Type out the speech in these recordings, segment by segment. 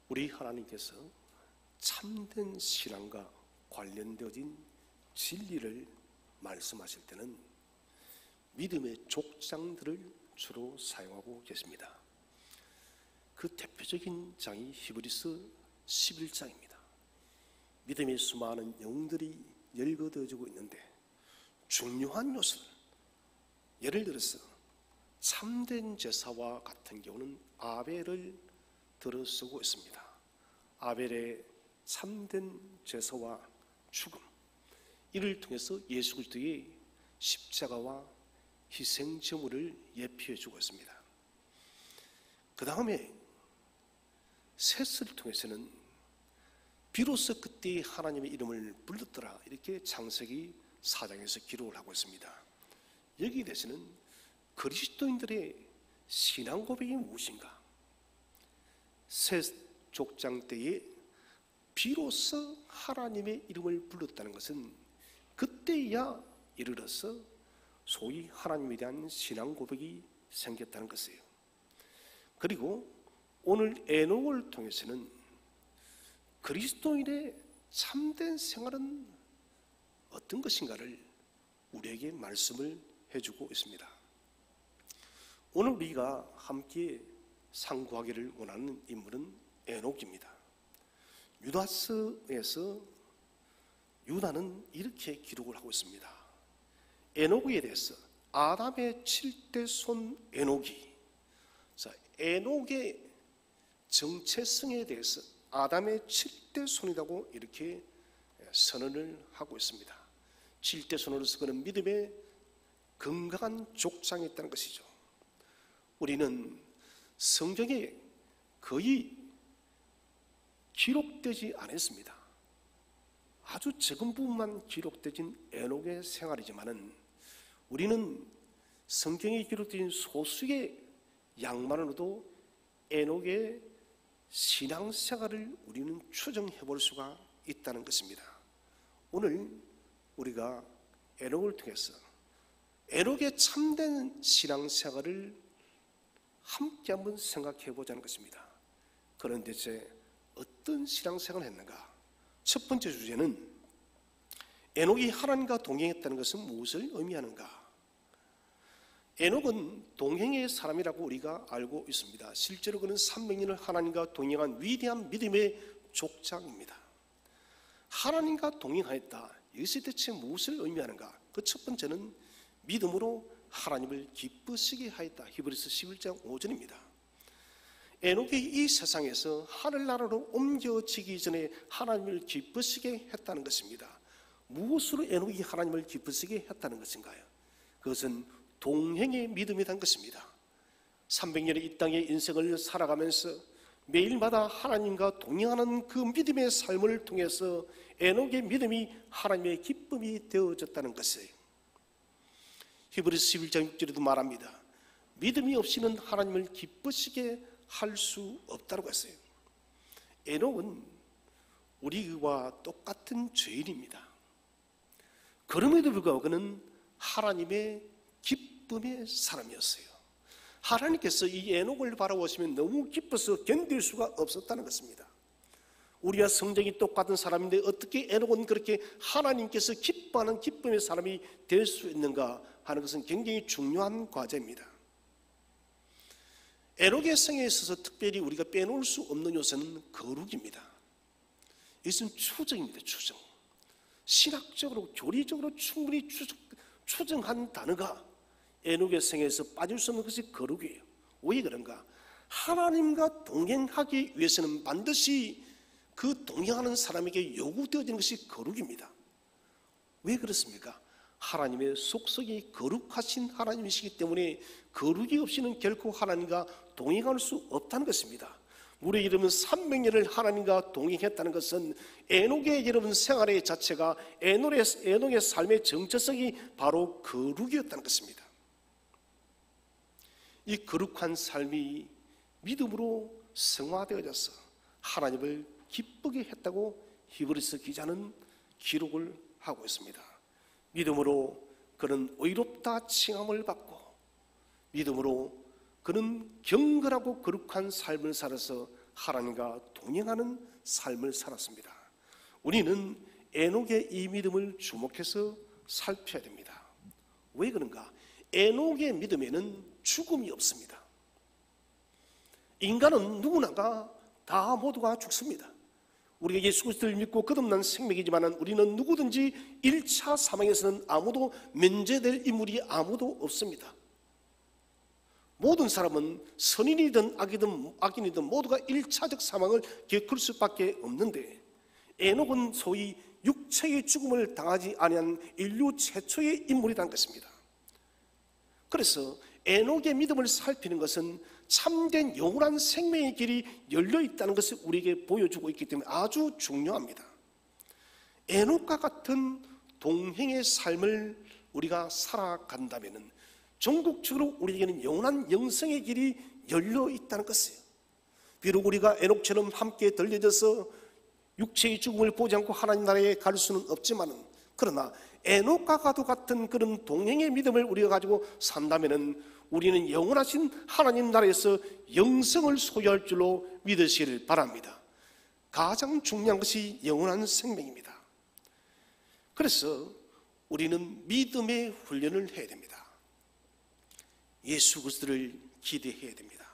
우리 하나님께서 참된 신앙과 관련되어진 진리를 말씀하실 때는 믿음의 족장들을 주로 사용하고 계십니다. 그 대표적인 장이 히브리서 11장입니다. 믿음의 수많은 영들이 열거되어지고 있는데 중요한 요소들, 예를 들어서 참된 제사와 같은 경우는 아벨을 들어 쓰고 있습니다. 아벨의 참된 제사와 죽음, 이를 통해서 예수 그리스도의 십자가와 희생 제물을 예표해 주고 있습니다. 그 다음에 셋을 통해서는 비로소 그때 하나님의 이름을 불렀더라, 이렇게 창세기 4장에서 기록을 하고 있습니다. 여기에 대해서는 그리스도인들의 신앙 고백이 무엇인가, 셋 족장 때에 비로소 하나님의 이름을 불렀다는 것은 그때야 이르러서 소위 하나님에 대한 신앙 고백이 생겼다는 것이에요. 그리고 오늘 에녹을 통해서는 그리스도인의 참된 생활은 어떤 것인가를 우리에게 말씀을 해주고 있습니다. 오늘 우리가 함께 상고하기를 원하는 인물은 에녹입니다. 유다서에서 유다는 이렇게 기록을 하고 있습니다. 에녹에 대해서 아담의 7대 손 에녹이, 에녹의 정체성에 대해서 아담의 7대 손이라고 이렇게 선언을 하고 있습니다. 7대 손으로서 그는 믿음의 건강한 족장이 있다는 것이죠. 우리는 성경에 거의 기록되지 않았습니다. 아주 적은 부분만 기록되진 에녹의 생활이지만은 우리는 성경에 기록된 소수의 양만으로도 에녹의 신앙생활을 우리는 추정해 볼 수가 있다는 것입니다. 오늘 우리가 에녹을 통해서 에녹의 참된 신앙생활을 함께 한번 생각해 보자는 것입니다. 그런 대체 어떤 신앙생활을 했는가? 첫 번째 주제는 에녹이 하나님과 동행했다는 것은 무엇을 의미하는가? 에녹은 동행의 사람이라고 우리가 알고 있습니다. 실제로 그는 300년을 하나님과 동행한 위대한 믿음의 족장입니다. 하나님과 동행하였다, 이것이 대체 무엇을 의미하는가? 그 첫 번째는 믿음으로 하나님을 기쁘시게 하였다. 히브리서 11장 5절입니다. 에녹이 이 세상에서 하늘나라로 옮겨지기 전에 하나님을 기쁘시게 했다는 것입니다. 무엇으로 에녹이 하나님을 기쁘시게 했다는 것인가요? 그것은 동행의 믿음이란 것입니다. 300년의 이 땅의 인생을 살아가면서 매일마다 하나님과 동행하는 그 믿음의 삶을 통해서 에녹의 믿음이 하나님의 기쁨이 되어졌다는 것이에요. 히브리서 11장 6절에도 말합니다. 믿음이 없이는 하나님을 기쁘시게 할 수 없다고 했어요. 에녹은 우리와 똑같은 죄인입니다. 그럼에도 불구하고 그는 하나님의 기쁨의 사람이었어요. 하나님께서 이 에녹을 바라보시면 너무 기뻐서 견딜 수가 없었다는 것입니다. 우리와 성정이 똑같은 사람인데 어떻게 에녹은 그렇게 하나님께서 기뻐하는 기쁨의 사람이 될 수 있는가 하는 것은 굉장히 중요한 과제입니다. 에녹의 생애에 있어서 특별히 우리가 빼놓을 수 없는 요소는 거룩입니다. 이것은 추정입니다. 추정. 신학적으로 교리적으로 충분히 추정한 단어가 에녹의 생애에서 빠질 수 없는 것이 거룩이에요. 왜 그런가? 하나님과 동행하기 위해서는 반드시 그 동행하는 사람에게 요구되어지는 것이 거룩입니다. 왜 그렇습니까? 하나님의 속성이 거룩하신 하나님이시기 때문에 거룩이 없이는 결코 하나님과 동행할 수 없다는 것입니다. 우리 여러분 300년을 하나님과 동행했다는 것은 에녹의 여러분 생활의 자체가 에녹의 삶의 정체성이 바로 거룩이었다는 것입니다. 이 거룩한 삶이 믿음으로 성화되어져서 하나님을 기쁘게 했다고 히브리서 기자는 기록을 하고 있습니다. 믿음으로 그는 의롭다 칭함을 받고 믿음으로 그는 경건하고 거룩한 삶을 살아서 하나님과 동행하는 삶을 살았습니다. 우리는 에녹의 이 믿음을 주목해서 살펴야 됩니다. 왜 그런가? 에녹의 믿음에는 죽음이 없습니다. 인간은 누구나가 다 모두가 죽습니다. 우리가 예수 그리스도를 믿고 거듭난 생명이지만 우리는 누구든지 1차 사망에서는 아무도 면제될 인물이 아무도 없습니다. 모든 사람은 선인이든 악인이든 모두가 1차적 사망을 겪을 수밖에 없는데, 에녹은 소위 육체의 죽음을 당하지 아니한 인류 최초의 인물이라는 것입니다. 그래서 에녹의 믿음을 살피는 것은 참된 영원한 생명의 길이 열려 있다는 것을 우리에게 보여주고 있기 때문에 아주 중요합니다. 에녹과 같은 동행의 삶을 우리가 살아간다면 전국적으로 우리에게는 영원한 영생의 길이 열려 있다는 것이에요. 비록 우리가 에녹처럼 함께 들려져서 육체의 죽음을 보지 않고 하나님 나라에 갈 수는 없지만, 그러나 에녹과도 같은 그런 동행의 믿음을 우리가 가지고 산다면 우리는 영원하신 하나님 나라에서 영생을 소유할 줄로 믿으시길 바랍니다. 가장 중요한 것이 영원한 생명입니다. 그래서 우리는 믿음의 훈련을 해야 됩니다. 예수 그리스도를 기대해야 됩니다.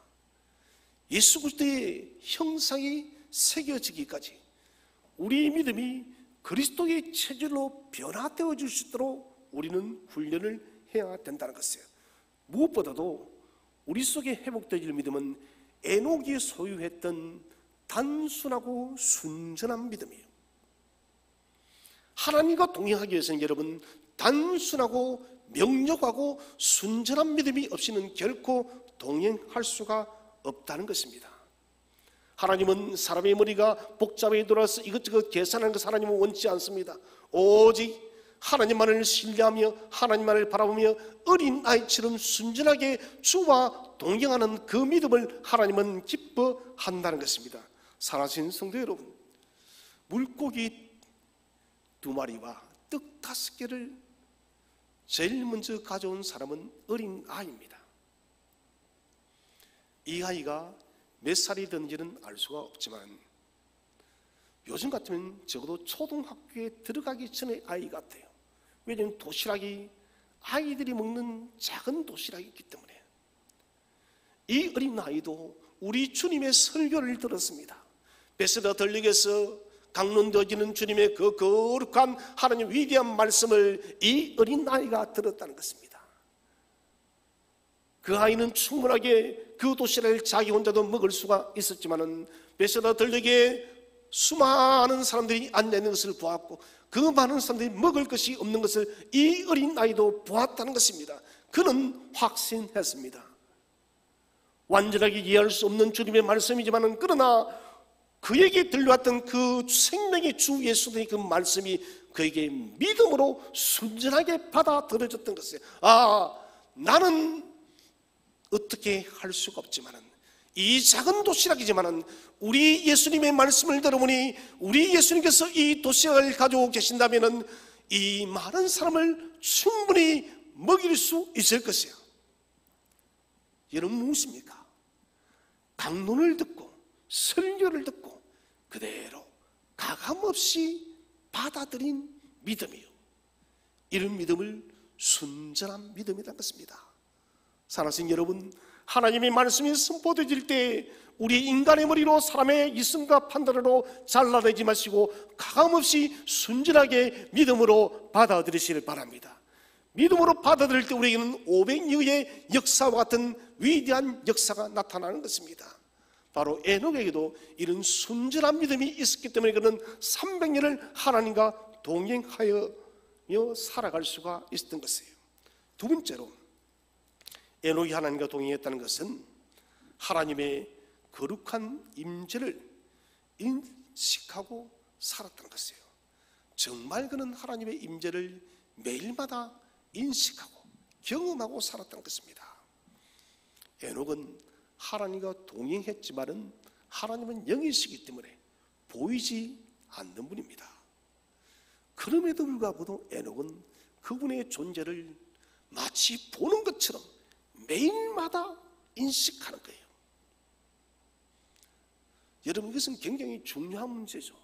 예수 그리스도의 형상이 새겨지기까지 우리의 믿음이 그리스도의 체질로 변화되어 줄 수 있도록 우리는 훈련을 해야 된다는 것이에요. 무엇보다도 우리 속에 회복되어질 믿음은 에녹이 소유했던 단순하고 순전한 믿음이에요. 하나님과 동행하기 위해서는 여러분, 단순하고 명료하고 순전한 믿음이 없이는 결코 동행할 수가 없다는 것입니다. 하나님은 사람의 머리가 복잡하게 돌아서 이것저것 계산하는 것을 하나님은 원치 않습니다. 오직 하나님만을 신뢰하며 하나님만을 바라보며 어린아이처럼 순전하게 주와 동행하는 그 믿음을 하나님은 기뻐한다는 것입니다. 사랑하신 성도 여러분, 물고기 2마리와 떡 5개를 제일 먼저 가져온 사람은 어린아이입니다. 이 아이가 몇 살이든지는 알 수가 없지만 요즘 같으면 적어도 초등학교에 들어가기 전의 아이 같아요. 왜냐하면 도시락이 아이들이 먹는 작은 도시락이기 때문에. 이 어린아이도 우리 주님의 설교를 들었습니다. 베세다 들녘에서 강론되어지는 주님의 그 거룩한 하나님 위대한 말씀을 이 어린아이가 들었다는 것입니다. 그 아이는 충분하게 그 도시락을 자기 혼자도 먹을 수가 있었지만은 베세다 들녘에 수많은 사람들이 앉아있는 것을 보았고 그 많은 사람들이 먹을 것이 없는 것을 이 어린아이도 보았다는 것입니다. 그는 확신했습니다. 완전하게 이해할 수 없는 주님의 말씀이지만은 그러나 그에게 들려왔던 그 생명의 주 예수의 그 말씀이 그에게 믿음으로 순전하게 받아들여졌던 것이에요. 나는 어떻게 할 수가 없지만은 이 작은 도시락이지만은 우리 예수님의 말씀을 들어보니 우리 예수님께서 이 도시락을 가지고 계신다면은 이 많은 사람을 충분히 먹일 수 있을 것이에요. 여러분 무엇입니까? 강론을 듣고 설교를 듣고 그대로 가감없이 받아들인 믿음이요. 이런 믿음을 순전한 믿음이라는 것입니다. 사랑하는 여러분, 하나님의 말씀이 선포되질 때 우리 인간의 머리로 사람의 이성과 판단으로 잘라내지 마시고 가감없이 순전하게 믿음으로 받아들이시길 바랍니다. 믿음으로 받아들일 때 우리에게는 500여의 역사와 같은 위대한 역사가 나타나는 것입니다. 바로 에녹에게도 이런 순전한 믿음이 있었기 때문에 그는 300년을 하나님과 동행하여 살아갈 수가 있었던 것이에요. 두 번째로 에녹이 하나님과 동행했다는 것은 하나님의 거룩한 임재를 인식하고 살았다는 것이에요. 정말 그는 하나님의 임재를 매일마다 인식하고 경험하고 살았다는 것입니다. 에녹은 하나님과 동행했지만은 하나님은 영이시기 때문에 보이지 않는 분입니다. 그럼에도 불구하고 에녹은 그분의 존재를 마치 보는 것처럼 매일마다 인식하는 거예요. 여러분, 이것은 굉장히 중요한 문제죠.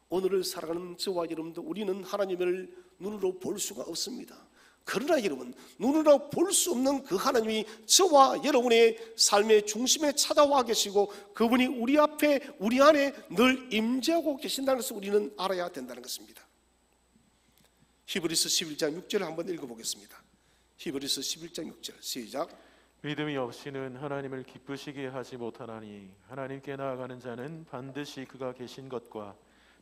오늘을 살아가는 저와 여러분도 우리는 하나님을 눈으로 볼 수가 없습니다. 그러나 여러분, 눈으로 볼 수 없는 그 하나님이 저와 여러분의 삶의 중심에 찾아와 계시고 그분이 우리 앞에 우리 안에 늘 임재하고 계신다는 것을 우리는 알아야 된다는 것입니다. 히브리서 11장 6절을 한번 읽어보겠습니다. 히브리서 11장 6절 시작. 믿음이 없이는 하나님을 기쁘시게 하지 못하나니 하나님께 나아가는 자는 반드시 그가 계신 것과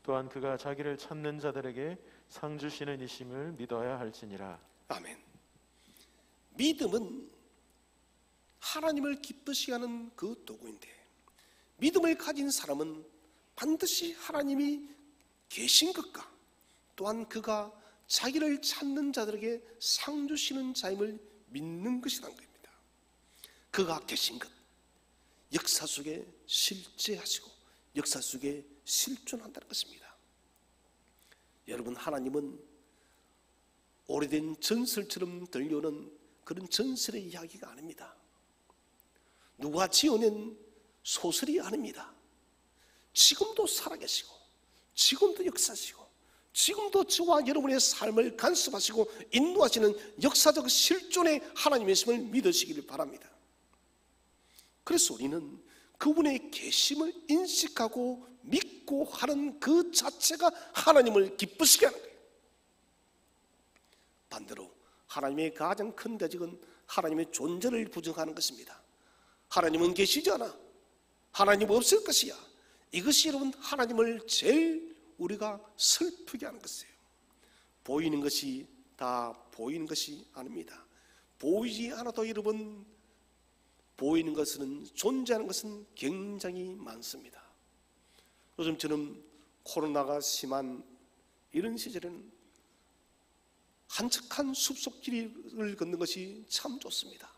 또한 그가 자기를 찾는 자들에게 상 주시는 이심을 믿어야 할지니라. 아멘. 믿음은 하나님을 기쁘시게 하는 그 도구인데, 믿음을 가진 사람은 반드시 하나님이 계신 것과 또한 그가 자기를 찾는 자들에게 상 주시는 자임을 믿는 것이라는 겁니다. 그가 계신 것, 역사 속에 실제하시고 역사 속에 실존한다는 것입니다. 여러분, 하나님은 오래된 전설처럼 들려오는 그런 전설의 이야기가 아닙니다. 누가 지어낸 소설이 아닙니다. 지금도 살아계시고 지금도 역사하시고 지금도 저와 여러분의 삶을 간섭하시고 인도하시는 역사적 실존의 하나님이심을 믿으시기를 바랍니다. 그래서 우리는 그분의 계심을 인식하고 믿고 하는 그 자체가 하나님을 기쁘시게 하는 거예요. 반대로 하나님의 가장 큰 대적은 하나님의 존재를 부정하는 것입니다. 하나님은 계시지 않아, 하나님 없을 것이야. 이것이 여러분 하나님을 제일 우리가 슬프게 하는 것이에요. 보이는 것이 다 보이는 것이 아닙니다. 보이지 않아도 여러분 보이는 것은, 존재하는 것은 굉장히 많습니다. 요즘처럼 코로나가 심한 이런 시절에는 한적한 숲속길을 걷는 것이 참 좋습니다.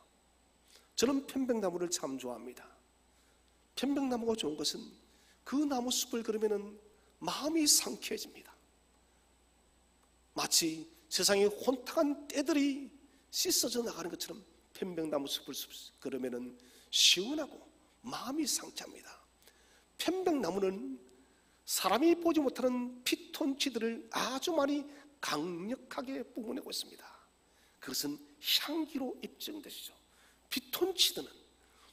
저는 편백나무를 참 좋아합니다. 편백나무가 좋은 것은 그 나무 숲을 걸으면 마음이 상쾌해집니다. 마치 세상에 혼탁한 때들이 씻어져 나가는 것처럼 편백나무 숲을 걸으면 시원하고 마음이 상쾌합니다. 편백나무는 사람이 보지 못하는 피톤치드를 아주 많이 강력하게 뿜어내고 있습니다. 그것은 향기로 입증되시죠. 피톤치드는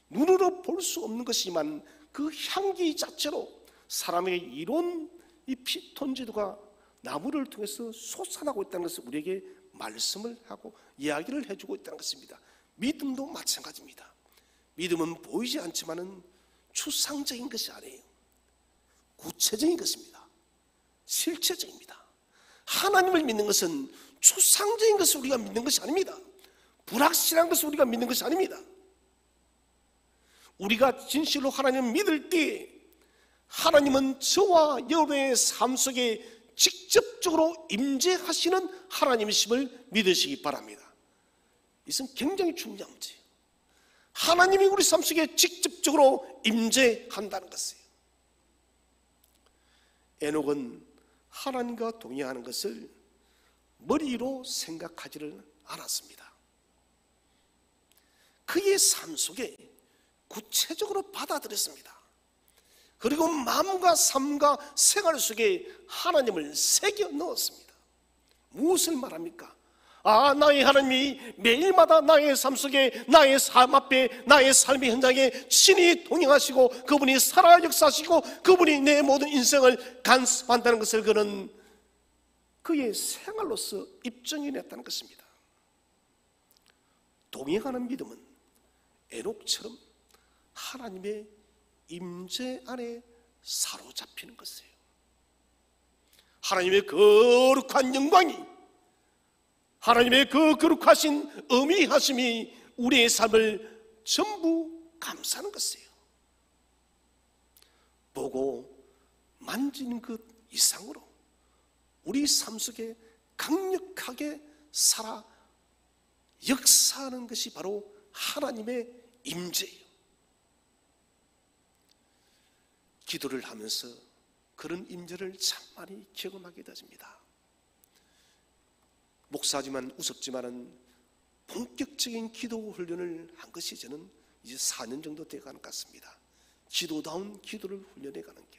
눈으로 볼 수 없는 것이지만 그 향기 자체로 사람에게 이런 이 피톤치드가 나무를 통해서 솟아나고 있다는 것을 우리에게 말씀을 하고 이야기를 해주고 있다는 것입니다. 믿음도 마찬가지입니다. 믿음은 보이지 않지만은 추상적인 것이 아니에요. 구체적인 것입니다. 실체적입니다. 하나님을 믿는 것은 추상적인 것을 우리가 믿는 것이 아닙니다. 불확실한 것을 우리가 믿는 것이 아닙니다. 우리가 진실로 하나님을 믿을 때 하나님은 저와 여러분의 삶 속에 직접적으로 임재하시는 하나님이심을 믿으시기 바랍니다. 이것은 굉장히 중요한 문제예요. 하나님이 우리 삶 속에 직접적으로 임재한다는 것이에요. 에녹은 하나님과 동의하는 것을 머리로 생각하지를 않았습니다. 그의 삶 속에 구체적으로 받아들였습니다. 그리고 마음과 삶과 생활 속에 하나님을 새겨 넣었습니다. 무엇을 말합니까? 나의 하나님이 매일마다 나의 삶 속에, 나의 삶 앞에, 나의 삶의 현장에 신이 동행하시고 그분이 살아 역사하시고 그분이 내 모든 인생을 간섭한다는 것을 그는 그의 생활로서 입증해냈다는 것입니다. 동행하는 믿음은 에녹처럼 하나님의 임재 안에 사로잡히는 것이에요. 하나님의 거룩한 영광이, 하나님의 그 거룩하신 어미하심이 우리의 삶을 전부 감싸는 것이에요. 보고 만지는 것 이상으로 우리 삶 속에 강력하게 살아 역사하는 것이 바로 하나님의 임재예요. 기도를 하면서 그런 임재를 참 많이 경험하게 되십니다. 목사지만 우습지만은 본격적인 기도 훈련을 한 것이 저는 이제 4년 정도 되어가는 것 같습니다. 기도다운 기도를 훈련해 가는 게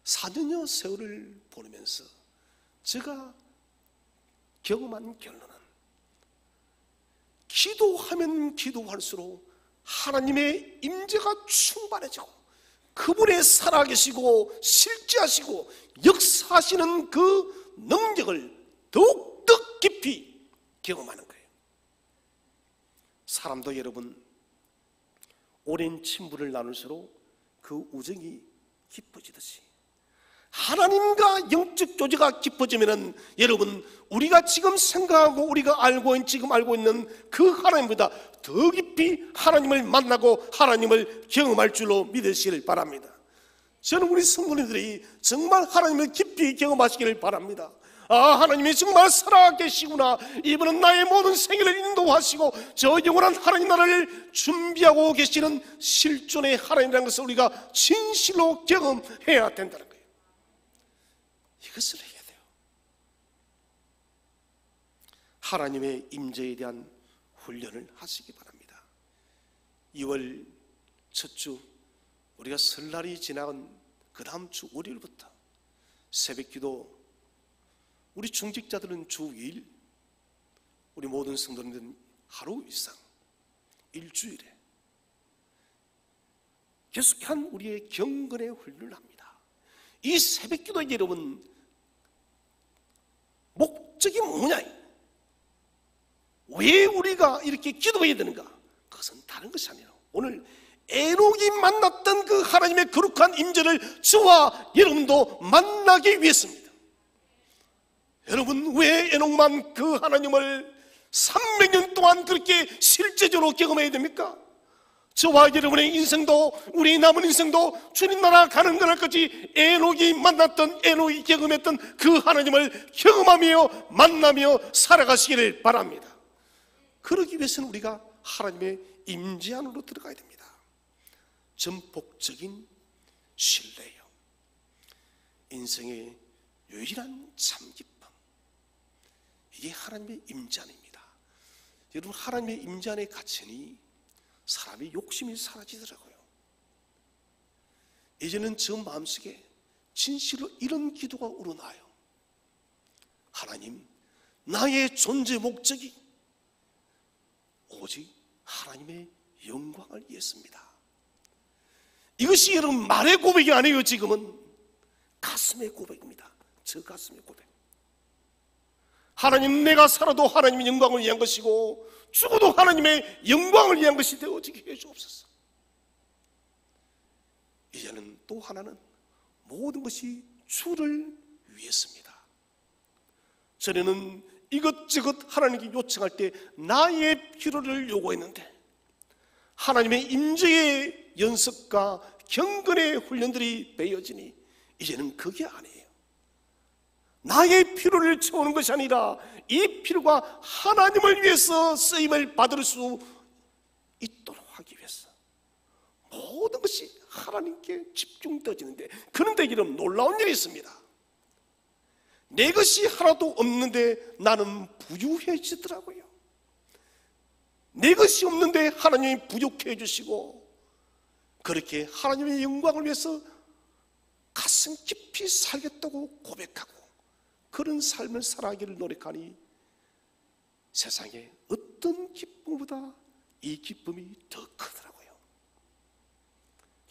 4년여 세월을 보내면서 제가 경험한 결론은 기도하면 기도할수록 하나님의 임재가 충만해지고 그분의 살아계시고 실제하시고 역사하시는 그 능력을 더욱더 깊이 경험하는 거예요. 사람도 여러분 오랜 친분을 나눌수록 그 우정이 깊어지듯이 하나님과 영적 교제가 깊어지면은 여러분 우리가 지금 생각하고 우리가 지금 알고 있는 그 하나님보다 더 깊이 하나님을 만나고 하나님을 경험할 줄로 믿으시길 바랍니다. 저는 우리 성도님들이 정말 하나님을 깊이 경험하시기를 바랍니다. 하나님이 정말 살아계시구나. 이분은 나의 모든 생애를 인도하시고 저 영원한 하나님 나라를 준비하고 계시는 실존의 하나님이라는 것을 우리가 진실로 경험해야 된다는 거예요. 이것을 해야 돼요. 하나님의 임재에 대한 훈련을 하시기 바랍니다. 2월 첫 주 우리가 설날이 지나간 그 다음 주 월요일부터 새벽기도 우리 중직자들은 주 2일, 우리 모든 성도님들은 하루 이상 일주일에 계속한 우리의 경건의 훈련을 합니다. 이 새벽기도의 여러분 목적이 뭐냐? 왜 우리가 이렇게 기도해야 되는가? 그것은 다른 것이 아니라 오늘 에녹이 만났던 그 하나님의 거룩한 임재를 저와 여러분도 만나기 위해서입니다. 여러분 왜 에녹만 그 하나님을 300년 동안 그렇게 실제적으로 경험해야 됩니까? 저와 여러분의 인생도 우리 남은 인생도 주님 나라 가는 그날까지 에녹이 만났던 에녹이 경험했던 그 하나님을 경험하며 만나며 살아가시기를 바랍니다. 그러기 위해서는 우리가 하나님의 임재 안으로 들어가야 됩니다. 전폭적인 신뢰요. 인생의 유일한 참 기쁨. 이게 하나님의 임재 안입니다. 여러분 하나님의 임재 안에 갇히니 사람의 욕심이 사라지더라고요. 이제는 저 마음속에 진실로 이런 기도가 우러나요. 하나님, 나의 존재 목적이 오직 하나님의 영광을 위해서입니다. 이것이 여러분 말의 고백이 아니에요. 지금은 가슴의 고백입니다. 저 가슴의 고백. 하나님, 내가 살아도 하나님의 영광을 위한 것이고 죽어도 하나님의 영광을 위한 것이 되어지게 해주옵소서. 이제는 또 하나는 모든 것이 주를 위해서입니다. 전에는 이것저것 하나님께 요청할 때 나의 필요를 요구했는데 하나님의 임재의 연습과 경건의 훈련들이 배워지니 이제는 그게 아니에요. 나의 필요를 채우는 것이 아니라 이 필요가 하나님을 위해서 쓰임을 받을 수 있도록 하기 위해서 모든 것이 하나님께 집중되어지는데, 그런데 이런 놀라운 일이 있습니다. 내 것이 하나도 없는데 나는 부유해지더라고요. 내 것이 없는데 하나님이 부족해 주시고 그렇게 하나님의 영광을 위해서 가슴 깊이 살겠다고 고백하고 그런 삶을 살아가기를 노력하니 세상에 어떤 기쁨보다 이 기쁨이 더 크더라고요.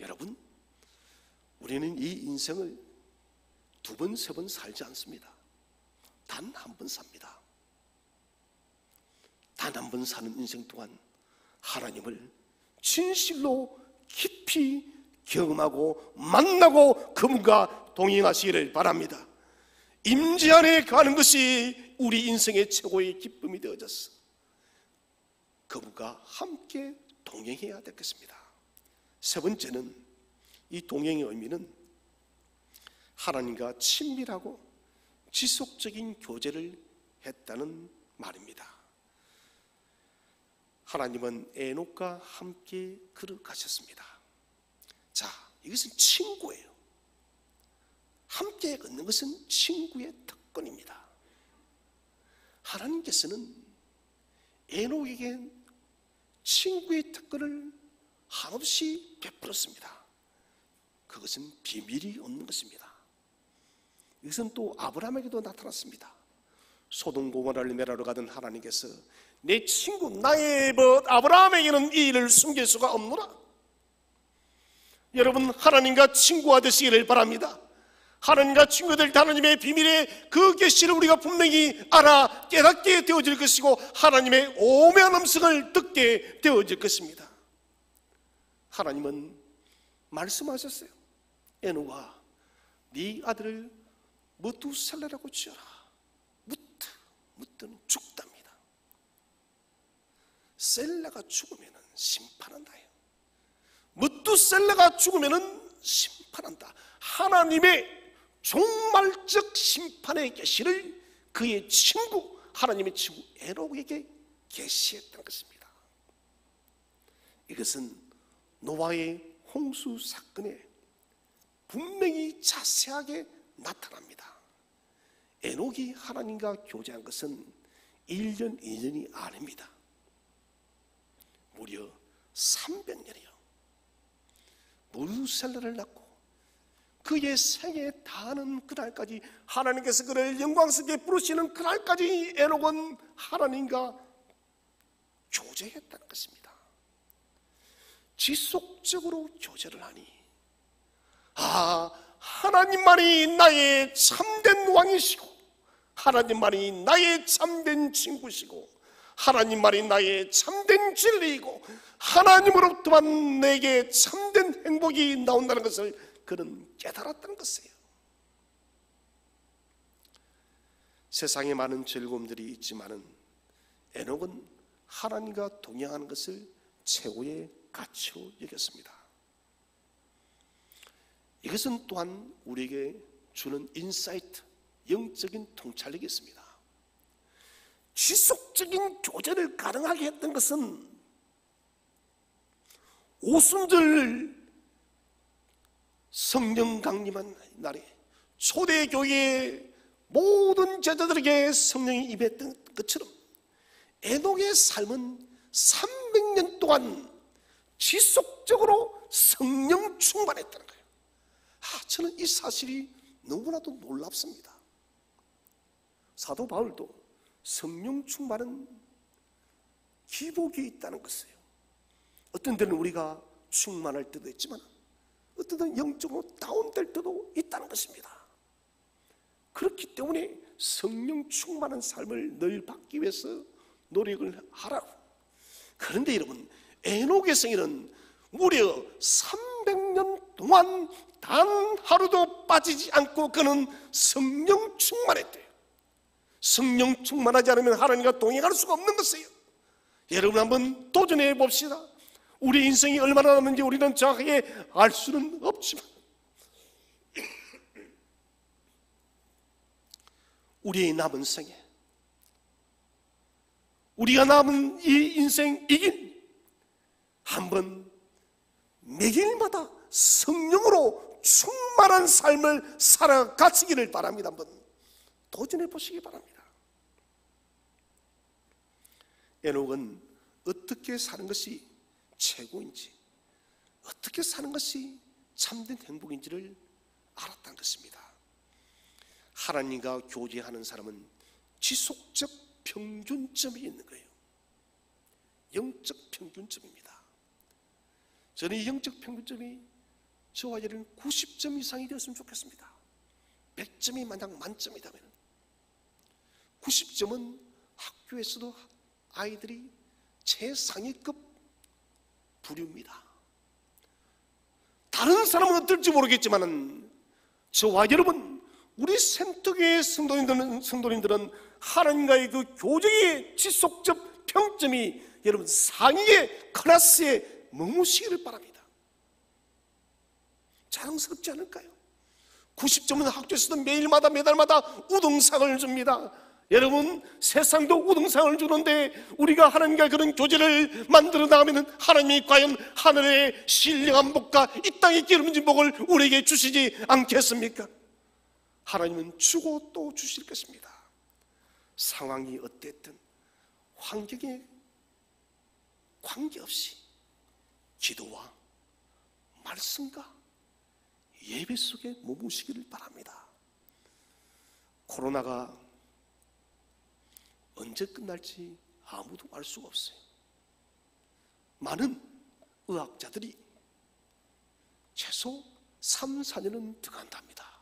여러분, 우리는 이 인생을 2번, 3번 살지 않습니다. 단 한 번 삽니다. 단 한 번 사는 인생 동안 하나님을 진실로 깊이 경험하고 만나고 그분과 동행하시기를 바랍니다. 임재 안에 가는 것이 우리 인생의 최고의 기쁨이 되어졌어. 그분과 함께 동행해야 되겠습니다. 세 번째는 이 동행의 의미는 하나님과 친밀하고 지속적인 교제를 했다는 말입니다. 하나님은 에녹과 함께 걸어가셨습니다. 자, 이것은 친구예요. 함께 걷는 것은 친구의 특권입니다. 하나님께서는 에녹에게 친구의 특권을 한없이 베풀었습니다. 그것은 비밀이 없는 것입니다. 이것은 또 아브라함에게도 나타났습니다. 소돔 고모라를 멸하러 가던 하나님께서 내 친구 나의 아브라함에게는 이 일을 숨길 수가 없노라. 여러분, 하나님과 친구가 되시기를 바랍니다. 하나님과 친구들, 하나님의 비밀의 그 계시를 우리가 분명히 알아 깨닫게 되어질 것이고 하나님의 오묘한 음성을 듣게 되어질 것입니다. 하나님은 말씀하셨어요. 에노가 네 아들을 무두셀라라고 지어라. 무트는 죽답니다. 셀라가 죽으면 심판한다요. 무두셀라가 죽으면 심판한다. 하나님의 종말적 심판의 계시를 그의 친구, 하나님의 친구 에녹에게 계시했던 것입니다. 이것은 노아의 홍수 사건에 분명히 자세하게 나타납니다. 에녹이 하나님과 교제한 것은 1년, 2년이 아닙니다. 무려 300년이요. 무두셀라를 낳고 그의 생에 다하는 그날까지, 하나님께서 그를 영광스럽게 부르시는 그날까지 에녹은 하나님과 교제했다는 것입니다. 지속적으로 교제를 하니 하나님만이 나의 참된 왕이시고 하나님만이 나의 참된 친구시고 하나님만이 나의 참된 진리이고 하나님으로부터만 내게 참된 행복이 나온다는 것을 그는 깨달았다는 것이에요. 세상에 많은 즐거움들이 있지만은 에녹은 하나님과 동행하는 것을 최고의 가치로 여겼습니다. 이것은 또한 우리에게 주는 인사이트, 영적인 통찰력이 있습니다. 지속적인 교제를 가능하게 했던 것은 오순절 성령 강림한 날에 초대교회의 모든 제자들에게 성령이 임했던 것처럼 에녹의 삶은 300년 동안 지속적으로 성령 충만했다는 거예요. 저는 이 사실이 너무나도 놀랍습니다. 사도 바울도 성령 충만은 기복이 있다는 것이에요. 어떤 때는 우리가 충만할 때도 있지만 어떤 때는 영적으로 다운될 때도 있다는 것입니다. 그렇기 때문에 성령 충만한 삶을 늘 받기 위해서 노력을 하라고. 그런데 여러분, 에녹의 생애는 무려 300년 동안 단 하루도 빠지지 않고 그는 성령 충만했대요. 성령 충만하지 않으면 하나님과 동행할 수가 없는 것이에요. 여러분 한번 도전해 봅시다. 우리 인생이 얼마나 남는지 우리는 정확하게 알 수는 없지만 우리의 남은 생에 우리가 남은 이 인생 이길 한번 매일마다 성령으로 충만한 삶을 살아가시기를 바랍니다. 한번 도전해 보시기 바랍니다. 에녹은 어떻게 사는 것이 최고인지, 어떻게 사는 것이 참된 행복인지를 알았다는 것입니다. 하나님과 교제하는 사람은 지속적 평균점이 있는 거예요. 영적 평균점입니다. 저는 이 영적 평균점이 저와 여러분 90점 이상이 되었으면 좋겠습니다. 100점이 만약 만점이라면 90점은 학교에서도 아이들이 최상위급 부류입니다. 다른 사람은 어떨지 모르겠지만 저와 여러분, 우리 샘터교회 성도님들은 하나님과의 그 교제의 지속적 평점이 여러분 상위의 클래스에 머무시기를 바랍니다. 자랑스럽지 않을까요? 90점은 학교에서도 매일마다 매달마다 우등상을 줍니다. 여러분, 세상도 우등상을 주는데 우리가 하나님과 그런 교제를 만들어 나가면 하나님이 과연 하늘의 신령한 복과 이 땅의 기름진 복을 우리에게 주시지 않겠습니까? 하나님은 주고 또 주실 것입니다. 상황이 어땠든 환경에 관계없이 기도와 말씀과 예배 속에 머무시기를 바랍니다. 코로나가 언제 끝날지 아무도 알 수가 없어요. 많은 의학자들이 최소 3, 4년은 더 간답니다.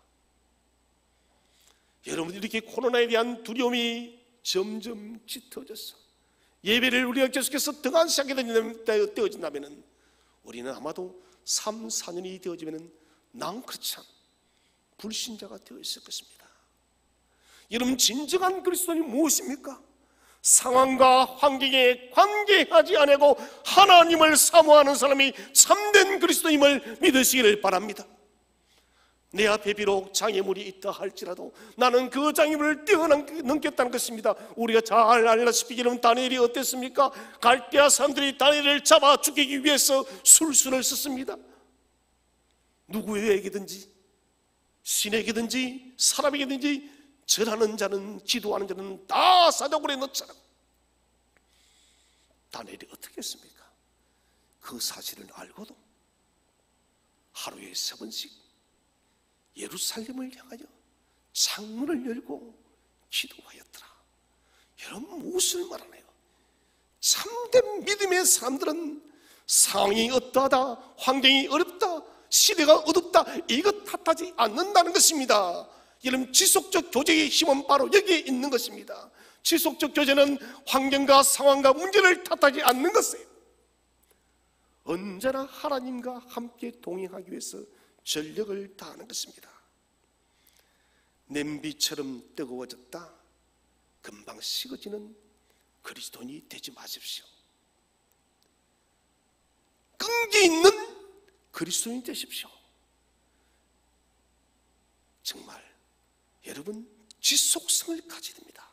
여러분, 이렇게 코로나에 대한 두려움이 점점 짙어졌어. 예배를 우리가 계속해서 등한시하게 되어진다면 우리는 아마도 3, 4년이 되어지면 낭크참 불신자가 되어 있을 것입니다. 여러분, 진정한 그리스도인이 무엇입니까? 상황과 환경에 관계하지 않고 하나님을 사모하는 사람이 참된 그리스도임을 믿으시기를 바랍니다. 내 앞에 비록 장애물이 있다 할지라도 나는 그 장애물을 뛰어넘겠다는 것입니다. 우리가 잘 알다시피 여러분, 다니엘이 어땠습니까? 갈대아 사람들이 다니엘을 잡아 죽이기 위해서 술수를 썼습니다. 누구에게든지, 신에게든지 사람에게든지 절하는 자는, 기도하는 자는 다 사자굴에 넣자라. 다니엘이 어떻게 했습니까? 그 사실을 알고도 하루에 3번씩 예루살렘을 향하여 창문을 열고 기도하였더라. 여러분, 무엇을 말하나요? 참된 믿음의 사람들은 상황이 어떠하다, 환경이 어렵다, 시대가 어둡다, 이것 탓하지 않는다는 것입니다. 여러분, 지속적 교제의 힘은 바로 여기에 있는 것입니다. 지속적 교제는 환경과 상황과 문제를 탓하지 않는 것이에요. 언제나 하나님과 함께 동행하기 위해서 전력을 다하는 것입니다. 냄비처럼 뜨거워졌다 금방 식어지는 그리스도인이 되지 마십시오. 끈기 있는 그리스도인이 되십시오. 정말 여러분, 지속성을 가져야 됩니다.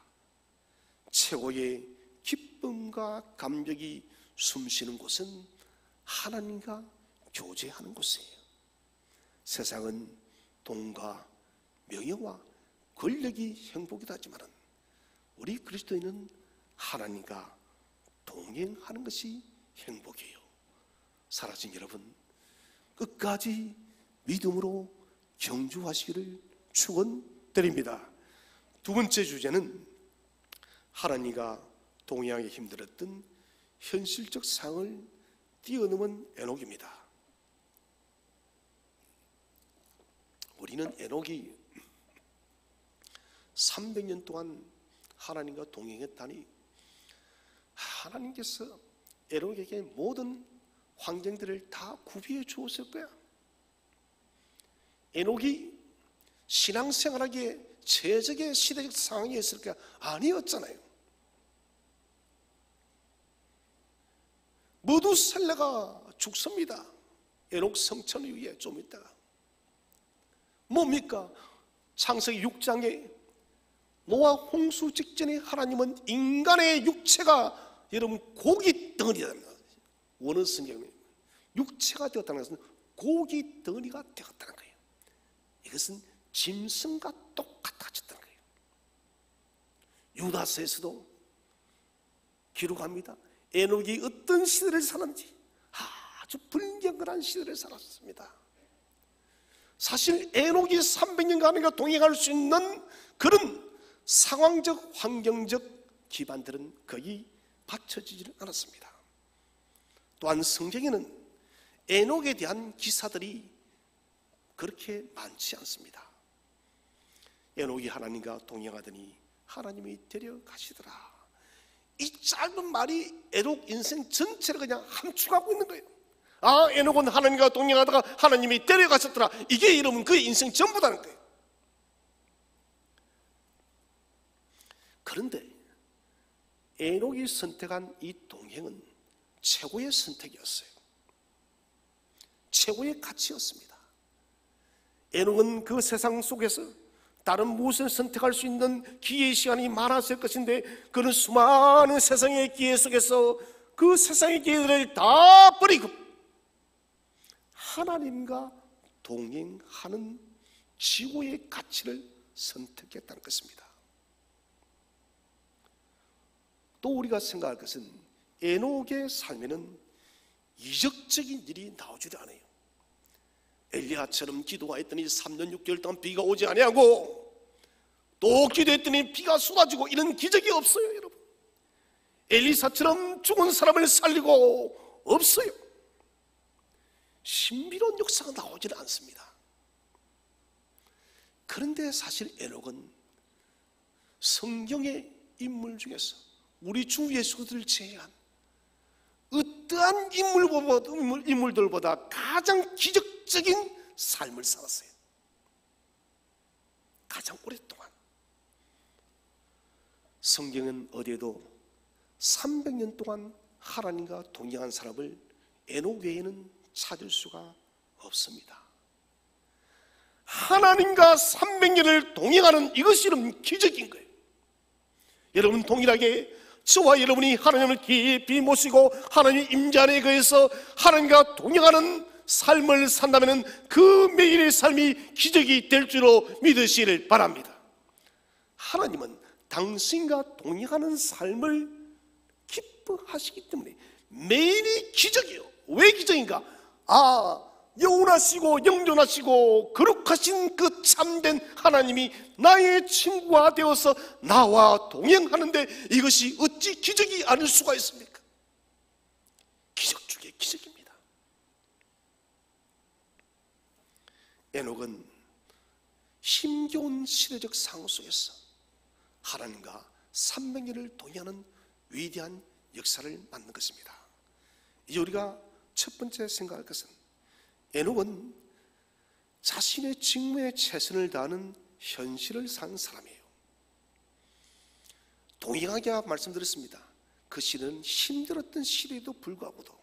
최고의 기쁨과 감격이 숨쉬는 곳은 하나님과 교제하는 곳이에요. 세상은 돈과 명예와 권력이 행복이다 하지만 우리 그리스도인은 하나님과 동행하는 것이 행복이에요. 사랑하는 여러분, 끝까지 믿음으로 경주하시기를 축원드립니다. 두 번째 주제는 하나님과 동행하기 힘들었던 현실적 상황을 뛰어넘은 에녹입니다. 우리는 에녹이 300년 동안 하나님과 동행했다니 하나님께서 에녹에게 모든 환경들을 다 구비해 주었을 거야. 에녹이 신앙생활하기에 최적의 시대적 상황이 있을까? 아니었잖아요. 머두살레가 죽습니다. 에녹 성천 위에 좀 있다가. 뭡니까? 창세기 6장에 노아 홍수 직전에 하나님은 인간의 육체가 여러분 고기 덩어리다. 원어 성경에 육체가 되었다는 것은 고기 덩어리가 되었다는 거예요. 이것은 짐승과 똑같아졌다는 거예요. 유다서에서도 기록합니다. 에녹이 어떤 시대를 살았는지 아주 불경건한 시대를 살았습니다. 사실 에녹이 300년간 동행할 수 있는 그런 상황적, 환경적 기반들은 거의 받쳐지지는 않았습니다. 또한 성경에는 에녹에 대한 기사들이 그렇게 많지 않습니다. 에녹이 하나님과 동행하더니 하나님이 데려가시더라. 이 짧은 말이 에녹 인생 전체를 그냥 함축하고 있는 거예요. 아, 에녹은 하나님과 동행하다가 하나님이 데려가셨더라. 이게 여러분 그의 인생 전부다는 거예요. 그런데 에녹이 선택한 이 동행은 최고의 선택이었어요. 최고의 가치였습니다. 에녹은 그 세상 속에서 다른 무엇을 선택할 수 있는 기회의 시간이 많았을 것인데 그런 수많은 세상의 기회 속에서 그 세상의 기회들을 다 버리고 하나님과 동행하는 지고의 가치를 선택했다는 것입니다. 또 우리가 생각할 것은 에녹의 삶에는 이적적인 일이 나오지도 않아요. 엘리야처럼 기도했더니 3년 6개월 동안 비가 오지 아니하고, 또 기도했더니 비가 쏟아지고, 이런 기적이 없어요, 여러분. 엘리사처럼 죽은 사람을 살리고 없어요. 신비로운 역사가 나오지는 않습니다. 그런데 사실 에녹은 성경의 인물 중에서 우리 주 예수 그리스도를 제외한 어떠한 인물들보다 가장 기적적인 삶을 살았어요. 가장 오랫동안. 성경은 어디에도 300년 동안 하나님과 동행한 사람을 에녹 외에는 찾을 수가 없습니다. 하나님과 300년을 동행하는 이것이 여러분 기적인 거예요. 여러분 동일하게 저와 여러분이 하나님을 깊이 모시고 하나님의 임재 안에 거해서 하나님과 동행하는 삶을 산다면 그 매일의 삶이 기적이 될 줄로 믿으시기를 바랍니다. 하나님은 당신과 동행하는 삶을 기뻐하시기 때문에 매일이 기적이에요. 왜 기적인가? 영원하시고 영존하시고 거룩하신 그 참된 하나님이 나의 친구가 되어서 나와 동행하는데 이것이 어찌 기적이 아닐 수가 있습니까? 기적 중에 기적입니다. 에녹은 힘겨운 시대적 상황 속에서 하나님과 300년을 동행하는 위대한 역사를 만든 것입니다. 이제 우리가 첫 번째 생각할 것은 에녹은 자신의 직무에 최선을 다하는 현실을 산 사람이에요. 동행하기가 말씀드렸습니다. 그 시대는 힘들었던 시대에도 불구하고도